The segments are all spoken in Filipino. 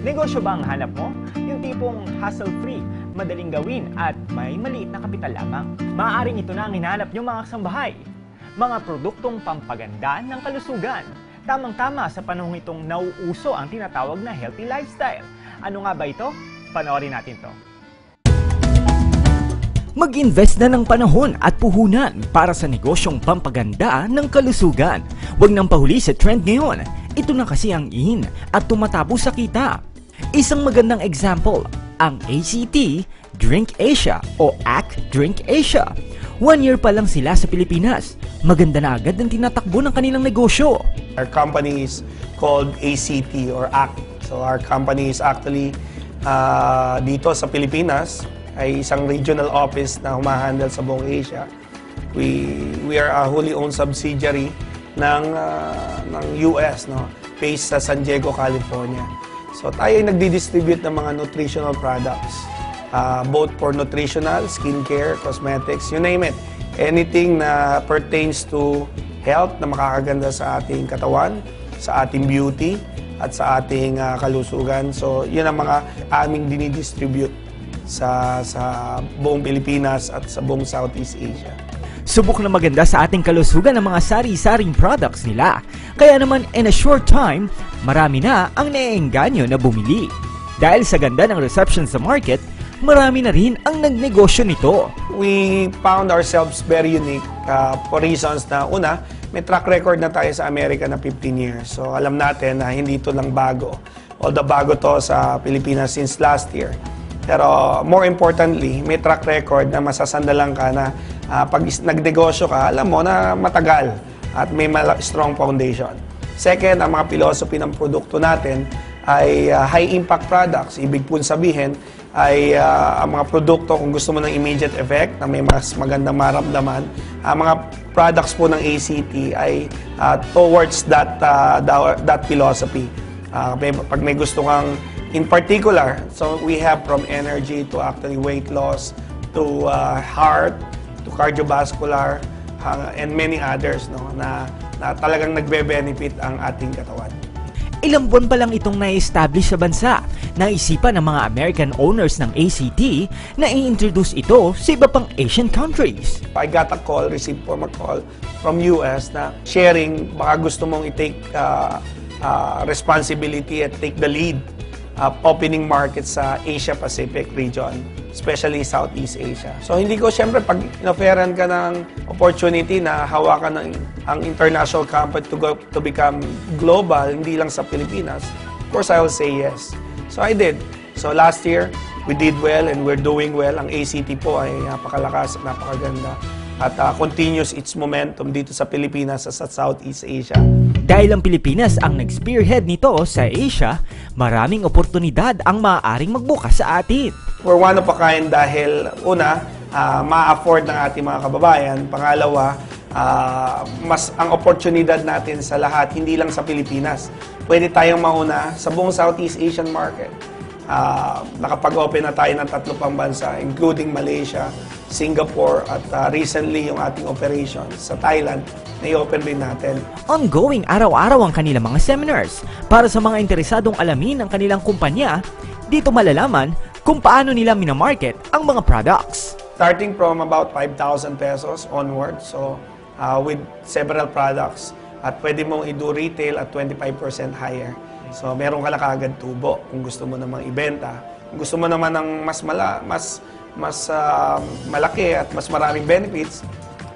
Negosyo ba ang hanap mo? Yung tipong hassle-free, madaling gawin at may maliit na kapital lamang. Maaaring ito na ang hinahanap nyo mga kasambahay. Mga produktong pampaganda ng kalusugan. Tamang-tama sa panahong itong nauuso ang tinatawag na healthy lifestyle. Ano nga ba ito? Panoorin natin to. Mag-invest na ng panahon at puhunan para sa negosyong pampaganda ng kalusugan. Huwag nang pahuli sa trend ngayon. Ito na kasi ang in at tumatabo sa kita. Isang magandang example, ang ACT Drink Asia o ACT Drink Asia. 1 year pa lang sila sa Pilipinas. Maganda na agad ang tinatakbo ng kanilang negosyo. Our company is called ACT or ACT. So our company is actually dito sa Pilipinas ay isang regional office na humahandle sa buong Asia. We are a wholly owned subsidiary ng US, no? Based sa San Diego, California. So tayo ay nagdi-distribute ng mga nutritional products, both for nutritional, skincare, cosmetics, you name it. Anything na pertains to health na makakaganda sa ating katawan, sa ating beauty, at sa ating kalusugan. So yun ang mga aming dinidistribute sa buong Pilipinas at sa buong Southeast Asia. Subok na maganda sa ating kalusugan ang mga sari-saring products nila. Kaya naman in a short time, marami na ang naeengganyo na bumili. Dahil sa ganda ng reception sa market, marami na rin ang nagnegosyo nito. We found ourselves very unique for reasons na una, may track record na tayo sa Amerika na 15 years. So alam natin na hindi ito lang bago. Although bago to sa Pilipinas since last year. Pero more importantly, may track record na masasandalan ka na pag nagnegosyo ka, alam mo na matagal at may strong foundation. Second, ang mga philosophy ng produkto natin ay high-impact products. Ibig po sabihin ay ang mga produkto kung gusto mo ng immediate effect na may mas magandang maramdaman, ang mga products po ng ACT ay towards that philosophy. Pag may gusto kang in particular, so we have from energy to actually weight loss, to heart, to cardiovascular, and many others, no, na talagang nagbe-benefit ang ating katawan. Ilang buwan pa lang itong na-establish sa bansa. Naisipan ng mga American owners ng ACT na i-introduce ito sa iba pang Asian countries. I got a call, received from a call from US na sharing, baka gusto mong i-take responsibility at take the lead opening markets sa Asia Pacific region, especially Southeast Asia. So hindi ko, syempre, pag in-offeran ka ng opportunity na hawakan ang international company to become global, hindi lang sa Pilipinas, of course I will say yes. So I did. So last year, we did well and we're doing well. Ang ACT po ay napakalakas at napakaganda at continues its momentum dito sa Pilipinas at sa Southeast Asia. Dahil ang Pilipinas ang nag-spearhead nito sa Asia, maraming oportunidad ang maaaring magbukas sa atin. We're one of a kind dahil una, ma-afford ng ating mga kababayan. Pangalawa, mas ang oportunidad natin sa lahat, hindi lang sa Pilipinas. Pwede tayong mauna sa buong Southeast Asian market. Nakapag-open na tayo ng 3 pang bansa, including Malaysia, Singapore, at recently yung ating operations sa Thailand, na-i-open rin natin. Ongoing araw-araw ang kanilang mga seminars. Para sa mga interesadong alamin ang kanilang kumpanya, dito malalaman kung paano nila minamarket ang mga products. Starting from about 5,000 pesos onward, so with several products, at pwede mong i-do retail at 25% higher. So meron ka na kaagad tubo kung gusto mo namang ibenta. Kung gusto mo naman ng mas malaki at mas maraming benefits,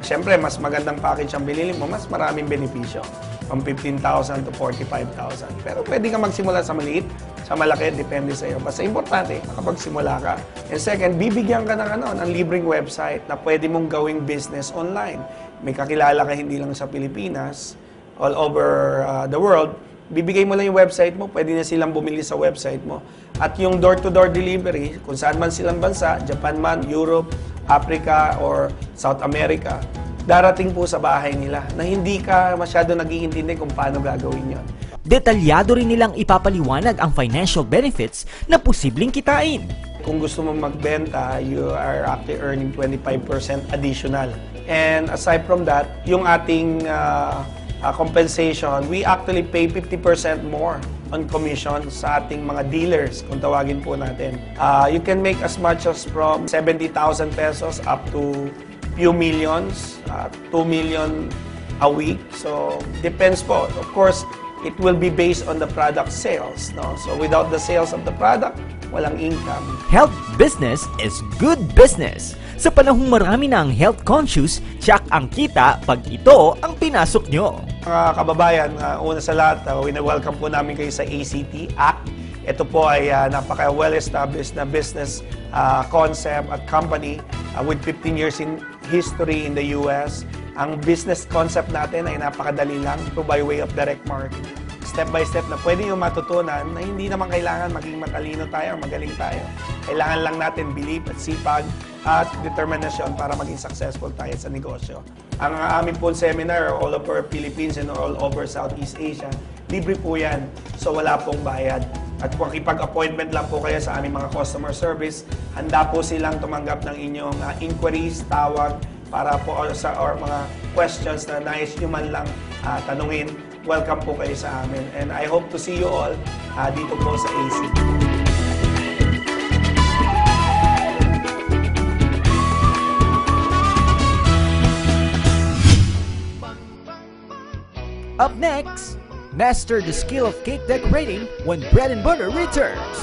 siyempre mas magandang package ang binili mo, mas maraming benepisyo. From 15,000 to 45,000. Pero pwede ka magsimula sa maliit, sa malaki, depende sa iyo. Basta importante, makapagsimula ka. And second, bibigyan ka ng libreng website na pwede mong gawing business online. May kakilala ka hindi lang sa Pilipinas, all over the world, bibigay mo lang yung website mo, pwede na silang bumili sa website mo. At yung door-to-door delivery, kung saan man silang bansa, Japan man, Europe, Africa, or South America, darating po sa bahay nila na hindi ka masyado nag-iintindi kung paano gagawin yon. Detalyado rin nilang ipapaliwanag ang financial benefits na posibleng kitain. Kung gusto mo magbenta, you are actually earning 25% additional. And aside from that, yung ating compensation, we actually pay 50% more on commission sa ating mga dealers, kung tawagin po natin. You can make as much as from 70,000 pesos up to few millions, 2 million a week. So, depends po. Of course, it will be based on the product sales. No? So, without the sales of the product, walang income. Health business is good business. Sa panahong marami na ang health conscious, tiyak ang kita pag ito ang pinasok nyo. Mga kababayan, una sa lahat, welcome po namin kayo sa ACT Act. Ito po ay napaka well-established na business concept at company with 15 years in history in the US. Ang business concept natin ay napakadali lang to by way of direct marketing. Step by step na pwede nyo matutunan na hindi naman kailangan maging matalino tayo o magaling tayo. Kailangan lang natin belief at sipag at determinasyon para maging successful tayo sa negosyo. Ang aming po seminar all over Philippines and all over Southeast Asia, libre po yan. So wala pong bayad. At kung ipag-appointment lang po kayo sa aming mga customer service, handa po silang tumanggap ng inyong inquiries, tawag, para po sa mga questions na nais nyo man lang tanungin. Welcome po kayo sa amin. And I hope to see you all dito po sa AC. Up next, master the skill of cake decorating when bread and butter returns.